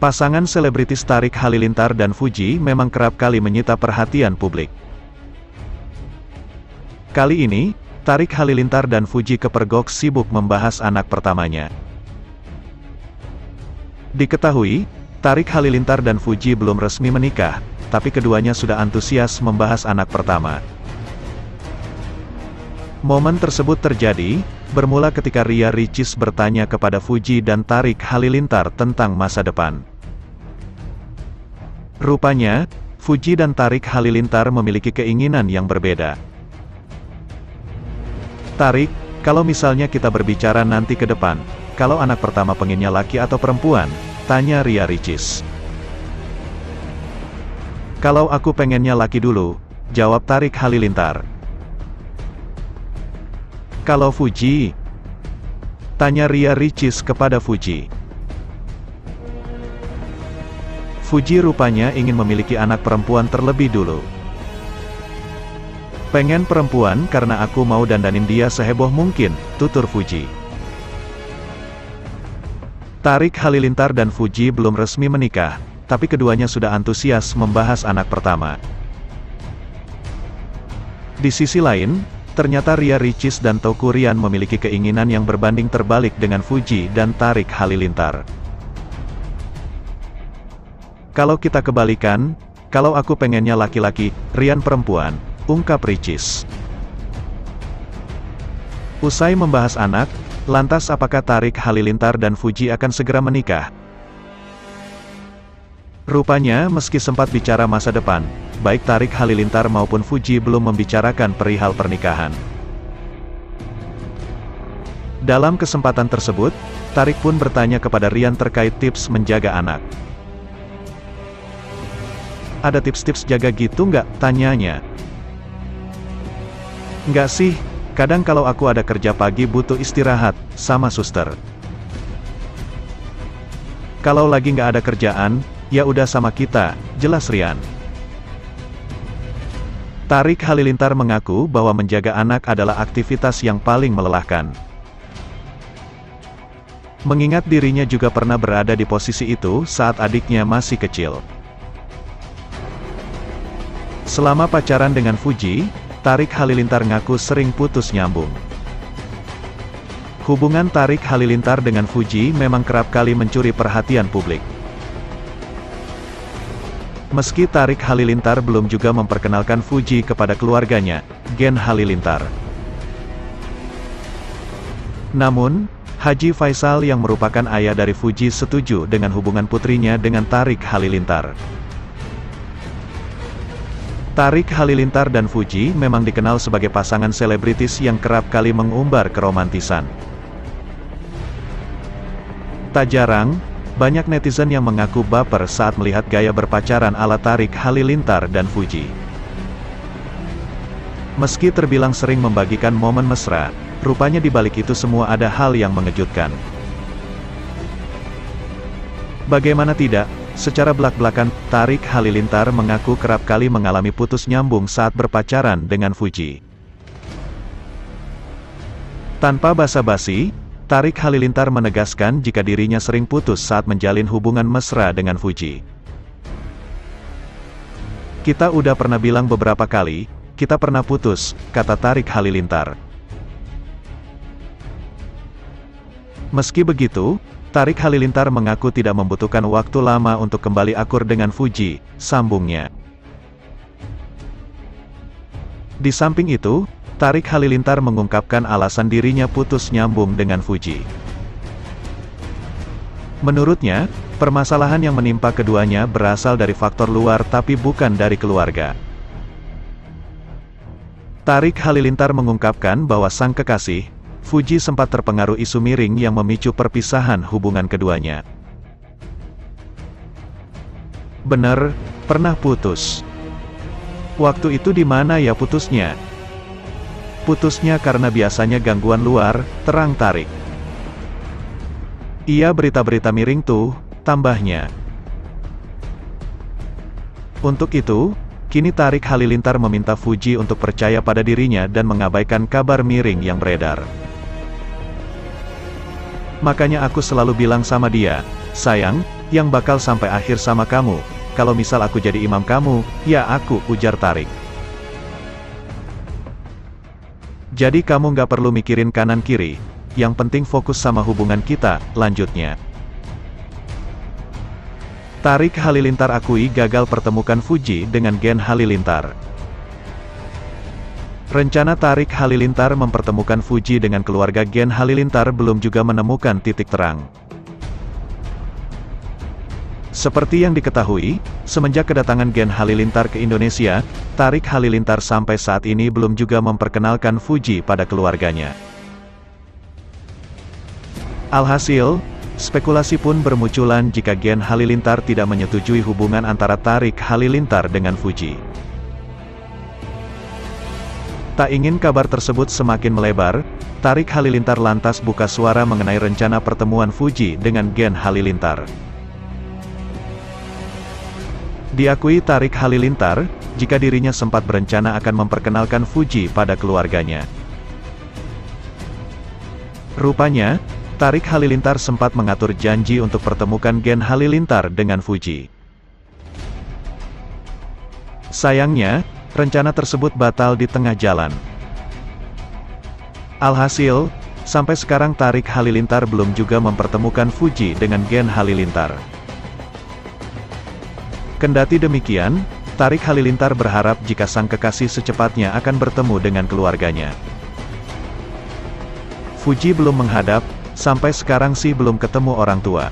Pasangan selebritis Tarik Halilintar dan Fuji memang kerap kali menyita perhatian publik. Kali ini, Tarik Halilintar dan Fuji kepergok sibuk membahas anak pertamanya. Diketahui, Tarik Halilintar dan Fuji belum resmi menikah, tapi keduanya sudah antusias membahas anak pertama. Momen tersebut terjadi, bermula ketika Ria Ricis bertanya kepada Fuji dan Tarik Halilintar tentang masa depan. Rupanya, Fuji dan Tarik Halilintar memiliki keinginan yang berbeda. Tarik, kalau misalnya kita berbicara nanti ke depan, kalau anak pertama pengennya laki atau perempuan? Tanya Ria Ricis. Kalau aku pengennya laki dulu, jawab Tarik Halilintar. Kalau Fuji? Tanya Ria Ricis kepada Fuji. Fuji rupanya ingin memiliki anak perempuan terlebih dulu. Pengen perempuan karena aku mau dandanin dia seheboh mungkin, tutur Fuji. Tarik Halilintar dan Fuji belum resmi menikah, tapi keduanya sudah antusias membahas anak pertama. Di sisi lain, ternyata Ria Ricis dan Teuku Ryan memiliki keinginan yang berbanding terbalik dengan Fuji dan Tarik Halilintar. Kalau kita kebalikan, kalau aku pengennya laki-laki, Ryan perempuan, ungkap Ricis. Usai membahas anak, lantas apakah Tarik Halilintar dan Fuji akan segera menikah? Rupanya meski sempat bicara masa depan, baik Tarik Halilintar maupun Fuji belum membicarakan perihal pernikahan. Dalam kesempatan tersebut, Tarik pun bertanya kepada Ryan terkait tips menjaga anak. Ada tips-tips jaga gitu nggak? Tanyanya. Nggak sih, kadang kalau aku ada kerja pagi butuh istirahat, sama suster. Kalau lagi nggak ada kerjaan, ya udah sama kita, jelas Ryan. Tarik Halilintar mengaku bahwa menjaga anak adalah aktivitas yang paling melelahkan. Mengingat dirinya juga pernah berada di posisi itu saat adiknya masih kecil. Selama pacaran dengan Fuji, Tarik Halilintar ngaku sering putus nyambung. Hubungan Tarik Halilintar dengan Fuji memang kerap kali mencuri perhatian publik. Meski Tarik Halilintar belum juga memperkenalkan Fuji kepada keluarganya, Gen Halilintar. Namun, Haji Faisal yang merupakan ayah dari Fuji setuju dengan hubungan putrinya dengan Tarik Halilintar. Tarik Halilintar dan Fuji memang dikenal sebagai pasangan selebritis yang kerap kali mengumbar keromantisan. Tak jarang, banyak netizen yang mengaku baper saat melihat gaya berpacaran ala Tarik Halilintar dan Fuji. Meski terbilang sering membagikan momen mesra, rupanya di balik itu semua ada hal yang mengejutkan. Bagaimana tidak? Secara belak-belakan, Tarik Halilintar mengaku kerap kali mengalami putus nyambung saat berpacaran dengan Fuji. Tanpa basa-basi, Tarik Halilintar menegaskan jika dirinya sering putus saat menjalin hubungan mesra dengan Fuji. Kita udah pernah bilang beberapa kali, kita pernah putus, kata Tarik Halilintar. Meski begitu, Tarik Halilintar mengaku tidak membutuhkan waktu lama untuk kembali akur dengan Fuji, sambungnya. Di samping itu, Tarik Halilintar mengungkapkan alasan dirinya putus nyambung dengan Fuji. Menurutnya, permasalahan yang menimpa keduanya berasal dari faktor luar tapi bukan dari keluarga. Tarik Halilintar mengungkapkan bahwa sang kekasih, Fuji sempat terpengaruh isu miring yang memicu perpisahan hubungan keduanya. Bener, pernah putus. Waktu itu di mana ya putusnya? Putusnya karena biasanya gangguan luar, terang Tarik. Iya berita-berita miring tuh, tambahnya. Untuk itu, kini Tarik Halilintar meminta Fuji untuk percaya pada dirinya dan mengabaikan kabar miring yang beredar. Makanya aku selalu bilang sama dia, sayang, yang bakal sampai akhir sama kamu. Kalau misal aku jadi imam kamu, ya aku, ujar Tarik. Jadi kamu nggak perlu mikirin kanan-kiri, yang penting fokus sama hubungan kita, lanjutnya. Tarik Halilintar akui gagal pertemukan Fuji dengan Gen Halilintar. Rencana Tarik Halilintar mempertemukan Fuji dengan keluarga Gen Halilintar belum juga menemukan titik terang. Seperti yang diketahui, semenjak kedatangan Gen Halilintar ke Indonesia, Tarik Halilintar sampai saat ini belum juga memperkenalkan Fuji pada keluarganya. Alhasil, spekulasi pun bermunculan jika Gen Halilintar tidak menyetujui hubungan antara Tarik Halilintar dengan Fuji. Tak ingin kabar tersebut semakin melebar, Tarik Halilintar lantas buka suara mengenai rencana pertemuan Fuji dengan Gen Halilintar. Diakui Tarik Halilintar, jika dirinya sempat berencana akan memperkenalkan Fuji pada keluarganya. Rupanya, Tarik Halilintar sempat mengatur janji untuk pertemukan Gen Halilintar dengan Fuji. Sayangnya, rencana tersebut batal di tengah jalan. Alhasil, sampai sekarang Tarik Halilintar belum juga mempertemukan Fuji dengan Gen Halilintar. Kendati demikian, Tarik Halilintar berharap jika sang kekasih secepatnya akan bertemu dengan keluarganya. Fuji belum menghadap, sampai sekarang sih belum ketemu orang tua.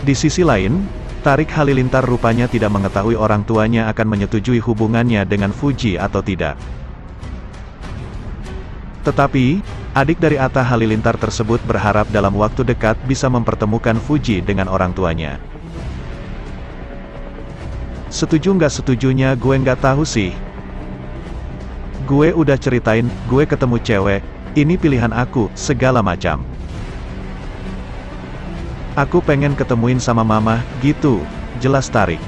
Di sisi lain, Tarik Halilintar rupanya tidak mengetahui orang tuanya akan menyetujui hubungannya dengan Fuji atau tidak. Tetapi, adik dari Atta Halilintar tersebut berharap dalam waktu dekat bisa mempertemukan Fuji dengan orang tuanya. Setuju nggak setujunya gue nggak tahu sih. Gue udah ceritain, gue ketemu cewek, ini pilihan aku, segala macam. Aku pengen ketemuin sama mama, gitu, jelas Tarik.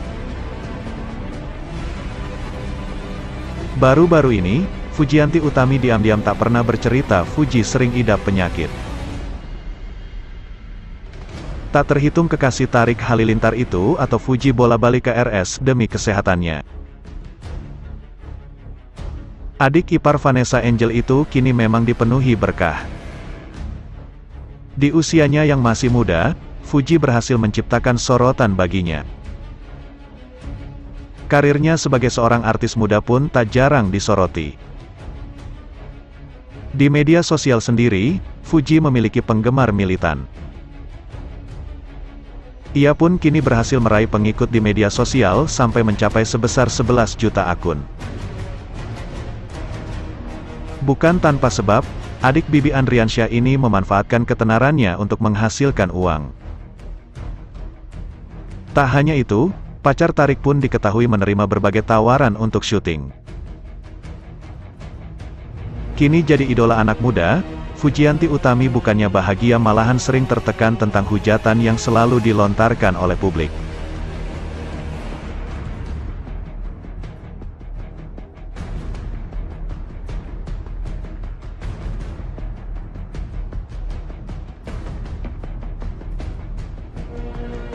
Baru-baru ini, Fujianti Utami diam-diam tak pernah bercerita Fuji sering idap penyakit. Tak terhitung kekasih Tarik Halilintar itu atau Fuji bola-balik ke RS demi kesehatannya. Adik ipar Vanessa Angel itu kini memang dipenuhi berkah. Di usianya yang masih muda, Fuji berhasil menciptakan sorotan baginya. Karirnya sebagai seorang artis muda pun tak jarang disoroti. Di media sosial sendiri, Fuji memiliki penggemar militan. Ia pun kini berhasil meraih pengikut di media sosial sampai mencapai sebesar 11 juta akun. Bukan tanpa sebab, adik Bibi Andriansyah ini memanfaatkan ketenarannya untuk menghasilkan uang. Tak hanya itu, pacar Tarik pun diketahui menerima berbagai tawaran untuk syuting. Kini jadi idola anak muda, Fujianti Utami bukannya bahagia malahan sering tertekan tentang hujatan yang selalu dilontarkan oleh publik.